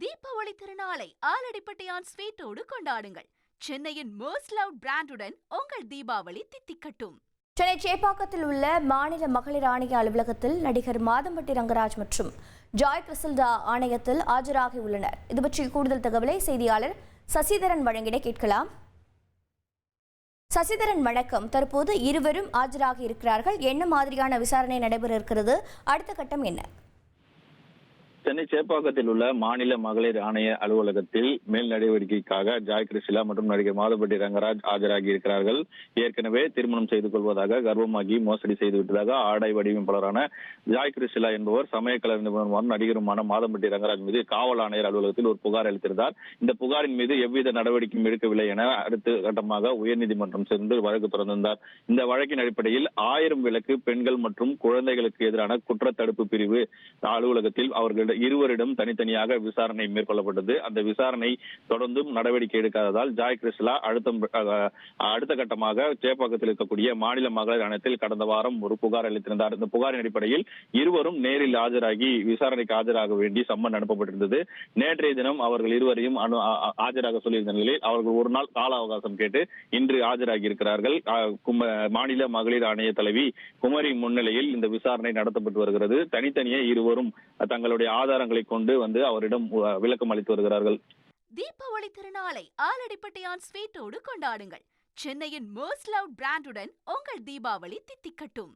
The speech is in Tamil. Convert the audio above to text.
தீபாவளி திருநாளை ஆலடிப்பட்டியான் ஸ்வீட்டோடு கொண்டாடுங்கள். சென்னையின் மோஸ்ட் லவ்ட் பிராண்டுடன் உங்கள் தீபாவளி தித்திக்கட்டும். சென்னை சேப்பாக்கத்தில் உள்ள மாநில மகளிர் ஆணைய அலுவலகத்தில் நடிகர் மாதம்பட்டி ரங்கராஜ் மற்றும் ஜாய் கிறிசல்டா ஆணையத்தில் ஆஜராகி உள்ளனர். இது பற்றி கூடுதல் தகவலை செய்தியாளர் சசிதரன் வழங்கிட கேட்கலாம். சசிதரன் வணக்கம். தற்போது இருவரும் ஆஜராகி இருக்கிறார்கள். என்ன மாதிரியான விசாரணை நடைபெற இருக்கிறது? அடுத்த கட்டம் என்ன? சென்னை சேப்பாக்கத்தில் உள்ள மாநில மகளிர் ஆணைய அலுவலகத்தில் மேல் நடவடிக்கைக்காக ஜாய் கிறிஸ்டிலா மற்றும் நடிகர் மாதம்பட்டி ரங்கராஜ் ஆஜராகி இருக்கிறார்கள். ஏற்கனவே திருமணம் செய்து கொள்வதாக கர்ப்பமாகி மோசடி செய்துவிட்டதாக ஆடை வடிவமைப்பாளரான ஜாய் கிறிஸ்டிலா என்பவர் சமயக்கலை நிபுணரும் நடிகருமான மாதம்பட்டி ரங்கராஜ் மீது காவல் ஆணையர் அலுவலகத்தில் ஒரு புகார் அளித்திருந்தார். இந்த புகாரின் மீது எவ்வித நடவடிக்கையும் எடுக்கவில்லை என அடுத்த கட்டமாக உயர்நீதிமன்றம் சென்று வழக்கு தொடர்ந்தார். இந்த வழக்கின் அடிப்படையில் 1000 விலக்கு பெண்கள் மற்றும் குழந்தைகளுக்கு எதிரான குற்றத்தடுப்பு பிரிவு அலுவலகத்தில் அவர்கள் இருவரிடம் தனித்தனியாக விசாரணை மேற்கொள்ளப்பட்டது. அந்த விசாரணை தொடர்ந்தும் நடவடிக்கை எடுக்காததால் ஜாய் கிறிஸ்டிலா அடுத்த கட்டமாக சேப்பாக்கத்தில் இருக்கக்கூடிய மாநில மகளிர் ஆணையத்தில் கடந்த வாரம் ஒரு புகார் அளித்திருந்தார். இந்த புகாரின் அடிப்படையில் இருவரும் நேரில் ஆஜராகி விசாரணைக்கு ஆஜராக வேண்டி சம்மன் அனுப்பப்பட்டிருந்தது. நேற்றைய தினம் அவர்கள் இருவரையும் ஆஜராக சொல்லியிருந்த நிலையில் அவர்கள் ஒரு நாள் கால அவகாசம் கேட்டு இன்று ஆஜராகி இருக்கிறார்கள். மாநில மகளிர் ஆணைய தலைவி குமரி முன்னிலையில் இந்த விசாரணை நடத்தப்பட்டு வருகிறது. தனித்தனியே இருவரும் தங்களுடைய ஆதாரங்களை கொண்டு அவரிடம் விளக்கம் அளித்து வருகிறார்கள். தீபாவளி திருநாளை ஆலடிப்பட்டியான் ஸ்வீட்டோடு கொண்டாடுங்கள். சென்னையின் மோஸ்ட் லவ்ட் பிராண்டுடன் உங்கள் தீபாவளி தித்திக்கட்டும்.